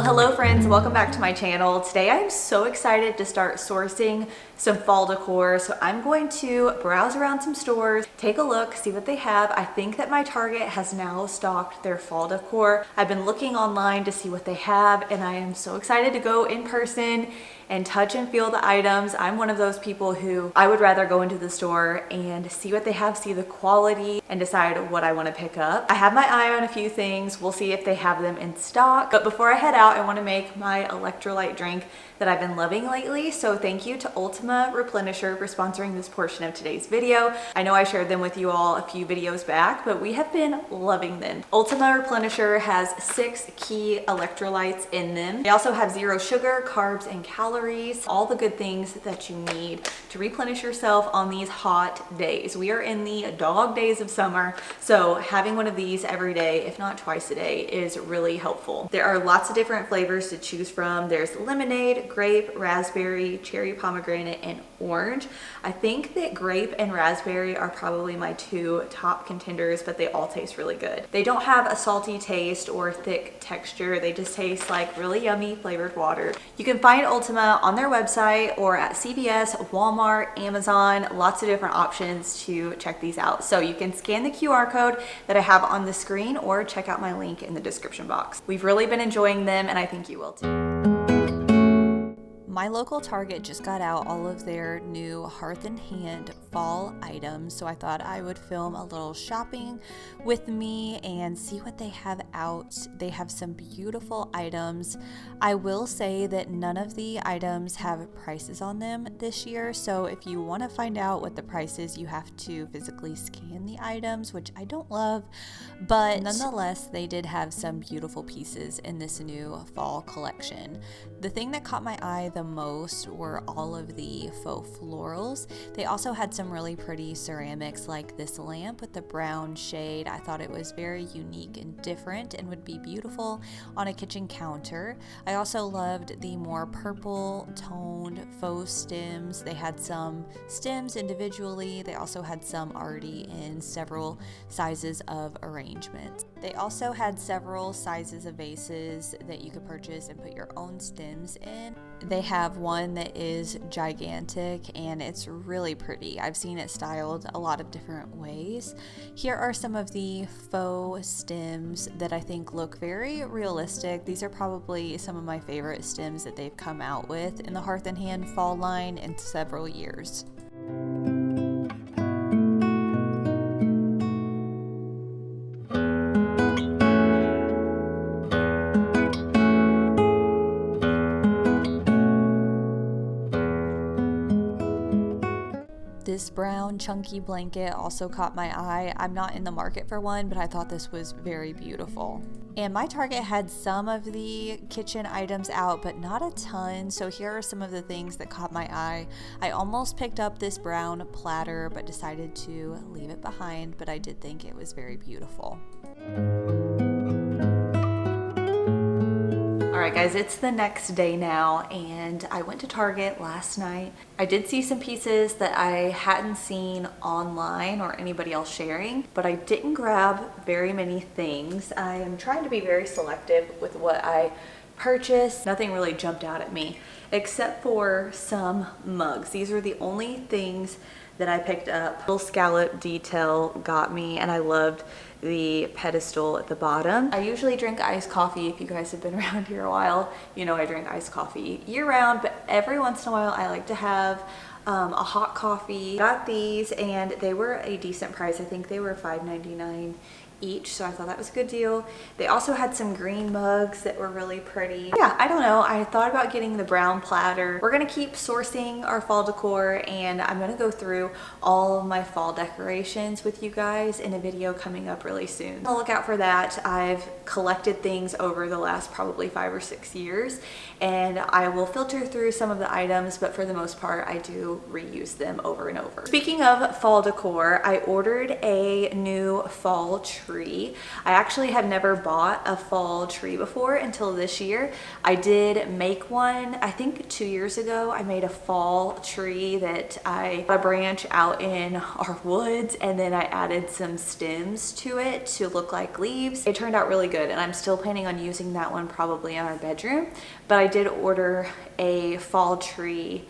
Well, hello friends, welcome back to my channel. Today I'm so excited to start sourcing some fall decor. So I'm going to browse around some stores, take a look, see what they have. I think that my Target has now stocked their fall decor. I've been looking online to see what they have, and I am so excited to go in person and touch and feel the items. I'm one of those people who I would rather go into the store and see what they have, see the quality, and decide what I want to pick up. I have my eye on a few things. We'll see if they have them in stock. But before I head out, I want to make my electrolyte drink that I've been loving lately. So thank you to Ultima Replenisher for sponsoring this portion of today's video. I know I shared them with you all a few videos back, but we have been loving them. Ultima Replenisher has 6 key electrolytes in them. They also have 0 sugar, carbs, and calories, all the good things that you need to replenish yourself on these hot days. We are in the dog days of summer, so having one of these every day, if not twice a day, is really helpful. There are lots of different flavors to choose from. There's lemonade, grape, raspberry, cherry pomegranate, and orange. I think that grape and raspberry are probably my 2 top contenders, but they all taste really good. They don't have a salty taste or thick texture. They just taste like really yummy flavored water. You can find Ultima on their website or at CVS, Walmart, Amazon, lots of different options to check these out. So you can scan the QR code that I have on the screen or check out my link in the description box. We've really been enjoying them, and I think you will too. My local Target just got out all of their new Hearth and Hand fall items, so I thought I would film a little shopping with me and see what they have out. They have some beautiful items. I will say that none of the items have prices on them this year, so if you want to find out what the price is, you have to physically scan the items, which I don't love, but nonetheless, they did have some beautiful pieces in this new fall collection. The thing that caught my eye the most were all of the faux florals. They also had some really pretty ceramics, like this lamp with the brown shade. I thought it was very unique and different and would be beautiful on a kitchen counter. I also loved the more purple toned faux stems. They had some stems individually. They also had some already in several sizes of arrangement. They also had several sizes of vases that you could purchase and put your own stems in. They have one that is gigantic and it's really pretty. I've seen it styled a lot of different ways. Here are some of the faux stems that I think look very realistic. These are probably some of my favorite stems that they've come out with in the Hearth and Hand fall line in several years. This brown chunky blanket also caught my eye. I'm not in the market for one, but I thought this was very beautiful. And my Target had some of the kitchen items out, but not a ton. So here are some of the things that caught my eye. I almost picked up this brown platter, but decided to leave it behind, but I did think it was very beautiful. Alright guys, it's the next day now, and I went to Target last night. I did see some pieces that I hadn't seen online or anybody else sharing, but I didn't grab very many things. I am trying to be very selective with what I purchase. Nothing really jumped out at me except for some mugs. These are the only things that I picked up. Little scallop detail got me, and I loved the pedestal at the bottom. I usually drink iced coffee. If you guys have been around here a while, you know I drink iced coffee year round, but every once in a while I like to have a hot coffee. Got these and they were a decent price. I think they were $5.99 each, so I thought that was a good deal. They also had some green mugs that were really pretty. Yeah, I don't know, I thought about getting the brown platter. We're gonna keep sourcing our fall decor, and I'm gonna go through all of my fall decorations with you guys in a video coming up really soon. I'll look out for that. I've collected things over the last probably 5 or 6 years, and I will filter through some of the items, but for the most part I do reuse them over and over. Speaking of fall decor, I ordered a new fall tree tree. I actually have never bought a fall tree before until this year. I did make one, I think 2 years ago. I made a fall tree that I got a branch out in our woods, and then I added some stems to it to look like leaves. It turned out really good, and I'm still planning on using that one probably in our bedroom. But I did order a fall tree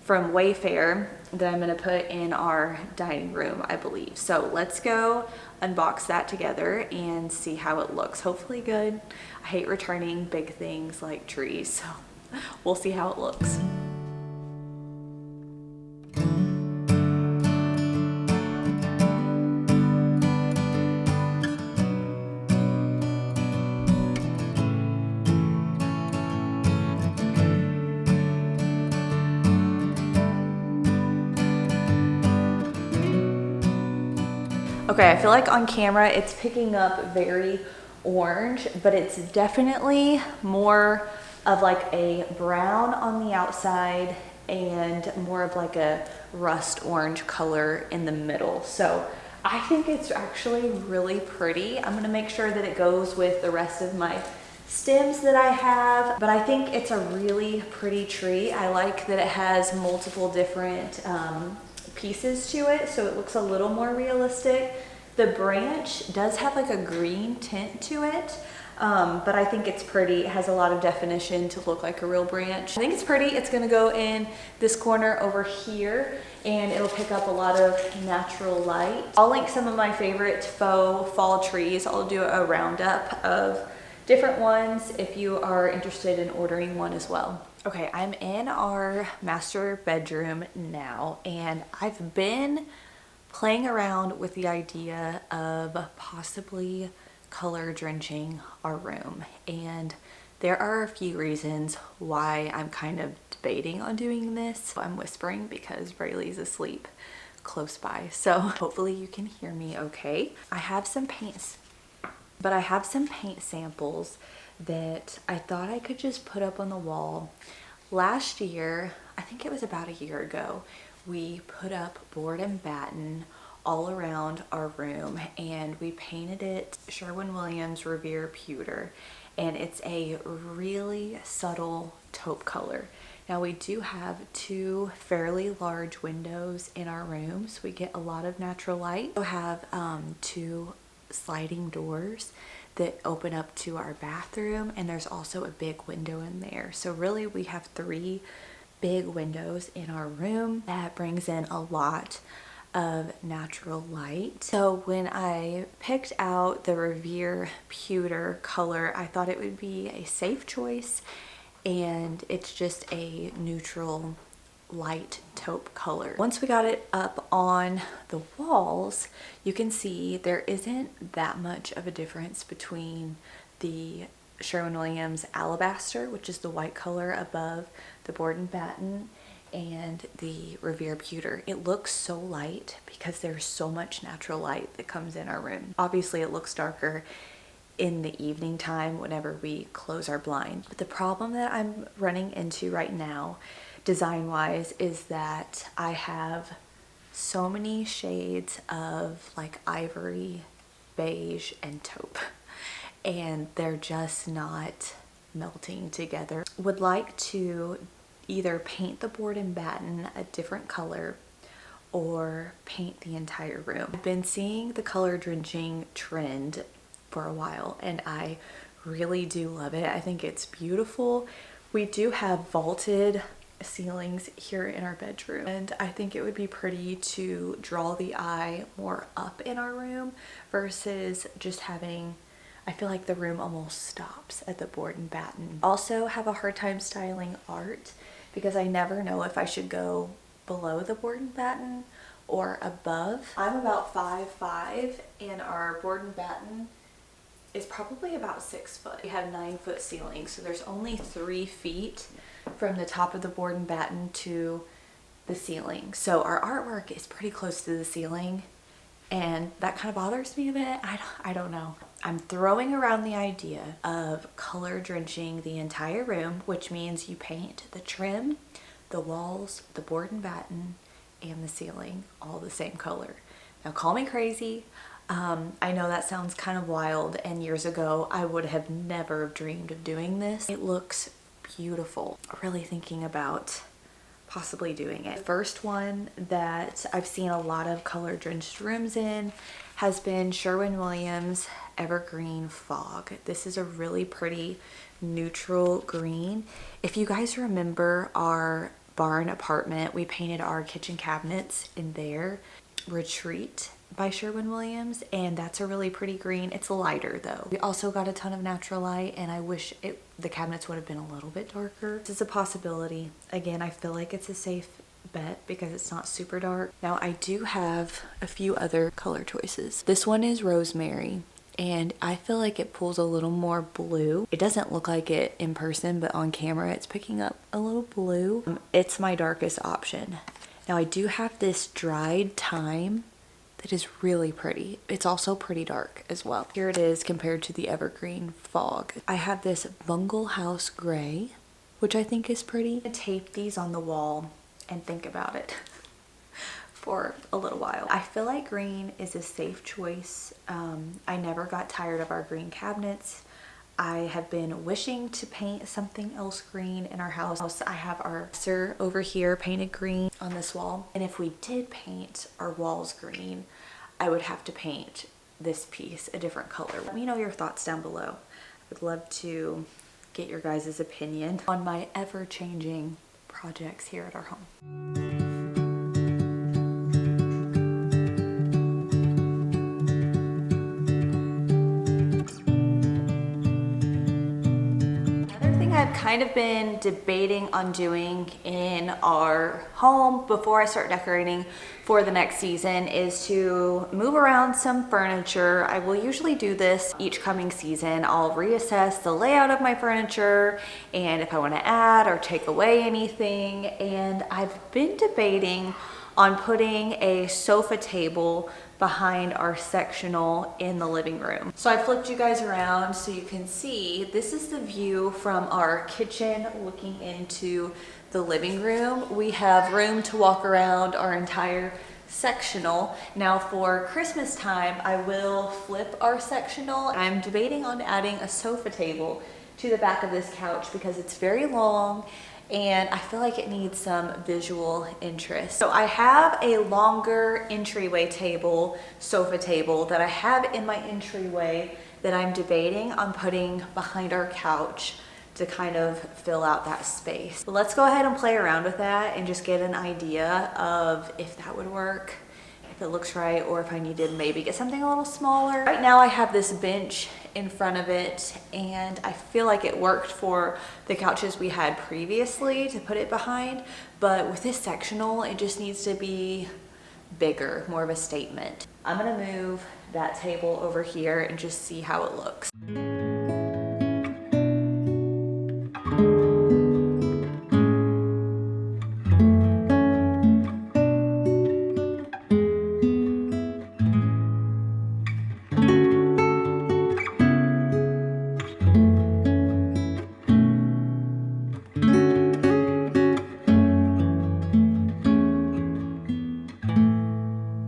from Wayfair that I'm gonna put in our dining room, I believe. So let's go unbox that together and see how it looks. Hopefully good. I hate returning big things like trees, so we'll see how it looks. Okay, I feel like on camera it's picking up very orange, but it's definitely more of like a brown on the outside and more of like a rust orange color in the middle. So I think it's actually really pretty. I'm gonna make sure that it goes with the rest of my stems that I have, but I think it's a really pretty tree. I like that it has multiple different pieces to it, so it looks a little more realistic. The branch does have like a green tint to it, but I think it's pretty. It has a lot of definition to look like a real branch. I think it's pretty. It's gonna go in this corner over here, and it'll pick up a lot of natural light. I'll link some of my favorite faux fall trees. I'll do a roundup of different ones if you are interested in ordering one as well. Okay, I'm in our master bedroom now, and I've been playing around with the idea of possibly color drenching our room. And there are a few reasons why I'm kind of debating on doing this. I'm whispering because Braylee's asleep close by, so hopefully you can hear me okay. I have some paints, but I have some paint samples that I thought I could just put up on the wall. Last year, I think it was about a year ago, we put up board and batten all around our room, and we painted it Sherwin-Williams Revere Pewter, and it's a really subtle taupe color. Now we do have 2 fairly large windows in our room, so we get a lot of natural light. We have 2 sliding doors that open up to our bathroom, and there's also a big window in there. So really we have 3 big windows in our room that brings in a lot of natural light. So when I picked out the Revere Pewter color, I thought it would be a safe choice, and it's just a neutral light taupe color. Once we got it up on the walls, you can see there isn't that much of a difference between the Sherwin-Williams Alabaster, which is the white color above the board and batten, and the Revere Pewter. It looks so light because there's so much natural light that comes in our room. Obviously it looks darker in the evening time whenever we close our blinds. But the problem that I'm running into right now, design-wise, is that I have so many shades of like ivory, beige, and taupe, and they're just not melting together. Would like to either paint the board and batten a different color or paint the entire room. I've been seeing the color drenching trend for a while, and I really do love it. I think it's beautiful. We do have vaulted ceilings here in our bedroom, and I think it would be pretty to draw the eye more up in our room versus just having, I feel like the room almost stops at the board and batten. Also have a hard time styling art because I never know if I should go below the board and batten or above. I'm about 5'5", and our board and batten is probably about 6 foot. We have 9-foot ceilings, so there's only 3 feet from the top of the board and batten to the ceiling. So our artwork is pretty close to the ceiling, and that kind of bothers me a bit. I don't know. I'm throwing around the idea of color drenching the entire room, which means you paint the trim, the walls, the board and batten, and the ceiling all the same color. Now call me crazy. I know that sounds kind of wild, and years ago I would have never dreamed of doing this. It looks beautiful. Really thinking about possibly doing it. The first one that I've seen a lot of color drenched rooms in has been Sherwin-Williams Evergreen Fog. This is a really pretty neutral green. If you guys remember our barn apartment, we painted our kitchen cabinets in there. Retreat by Sherwin-Williams, and that's a really pretty green. It's lighter though. We also got a ton of natural light, and I wish the cabinets would have been a little bit darker. This is a possibility. Again, I feel like it's a safe bet because it's not super dark. Now I do have a few other color choices. This one is Rosemary, and I feel like it pulls a little more blue. It doesn't look like it in person, but on camera it's picking up a little blue. It's my darkest option. Now I do have this dried thyme that is really pretty. It's also pretty dark as well. Here it is compared to the Evergreen Fog. I have this Bungle House Gray, which I think is pretty. I'm gonna tape these on the wall and think about it for a little while. I feel like green is a safe choice. I never got tired of our green cabinets. I have been wishing to paint something else green in our house. I have our dresser over here painted green on this wall. And if we did paint our walls green, I would have to paint this piece a different color. Let me know your thoughts down below. I would love to get your guys' opinion on my ever-changing projects here at our home. I've kind of been debating on doing in our home before I start decorating for the next season is to move around some furniture. I will usually do this each coming season. I'll reassess the layout of my furniture and if I want to add or take away anything. And I've been debating on putting a sofa table behind our sectional in the living room. So I flipped you guys around so you can see this is the view from our kitchen looking into the living room. We have room to walk around our entire sectional. Now for Christmas time, I will flip our sectional. I'm debating on adding a sofa table to the back of this couch because it's very long and I feel like it needs some visual interest. So I have a longer entryway table, sofa table that I have in my entryway that I'm debating on putting behind our couch to kind of fill out that space. But let's go ahead and play around with that and just get an idea of if that would work, if it looks right, or if I need to maybe get something a little smaller. Right now I have this bench in front of it and I feel like it worked for the couches we had previously to put it behind, but with this sectional it just needs to be bigger, more of a statement. I'm gonna move that table over here and just see how it looks.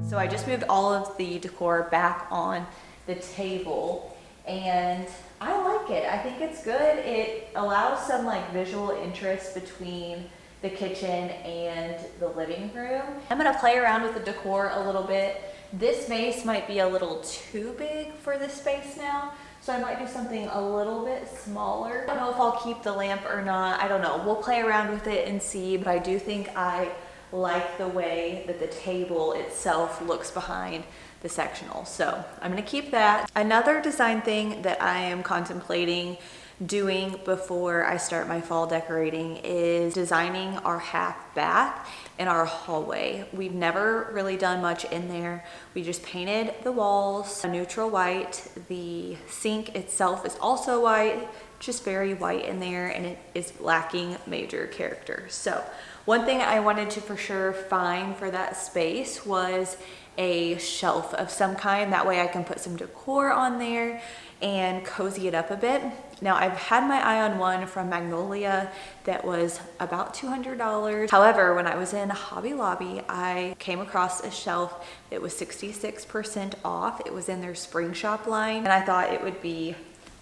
So I just moved all of the decor back on the table and I like it. I think it's good. It allows some like visual interest between the kitchen and the living room. I'm gonna play around with the decor a little bit. This vase might be a little too big for this space now, so I might do something a little bit smaller. I don't know if I'll keep the lamp or not. I don't know. We'll play around with it and see, but I do think I like the way that the table itself looks behind the sectional. So I'm gonna keep that. Another design thing that I am contemplating doing before I start my fall decorating is designing our half bath in our hallway. We've never really done much in there. We just painted the walls a neutral white. The sink itself is also white, just very white in there, and it is lacking major character. So one thing I wanted to for sure find for that space was a shelf of some kind. That way I can put some decor on there and cozy it up a bit. Now I've had my eye on one from Magnolia that was about $200. However, when I was in Hobby Lobby, I came across a shelf that was 66% off. It was in their spring shop line, and I thought it would be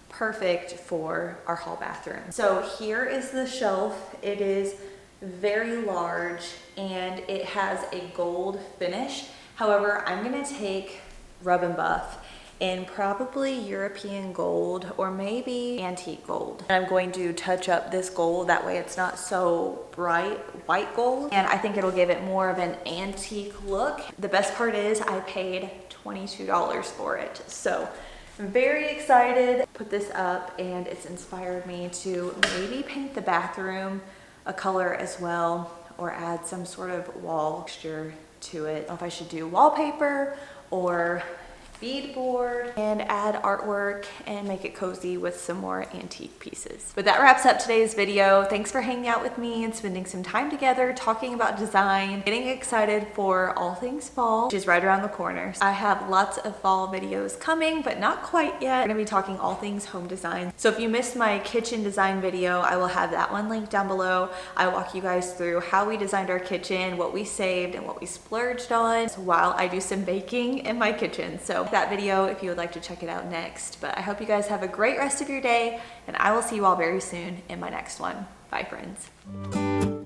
perfect for our hall bathroom. So here is the shelf. It is very large and it has a gold finish. However, I'm gonna take Rub and Buff in probably European gold or maybe antique gold. And I'm going to touch up this gold, that way it's not so bright white gold, and I think it'll give it more of an antique look. The best part is I paid $22 for it. So I'm very excited. Put this up and it's inspired me to maybe paint the bathroom a color as well, or add some sort of wall texture to it. I don't know if I should do wallpaper or beadboard and add artwork and make it cozy with some more antique pieces. But that wraps up today's video. Thanks for hanging out with me and spending some time together talking about design, getting excited for all things fall, which is right around the corner. I have lots of fall videos coming, but not quite yet. We're gonna be talking all things home design. So if you missed my kitchen design video, I will have that one linked down below. I walk you guys through how we designed our kitchen, what we saved and what we splurged on while I do some baking in my kitchen. So that video if you would like to check it out next. But I hope you guys have a great rest of your day, and I will see you all very soon in my next one. Bye, friends.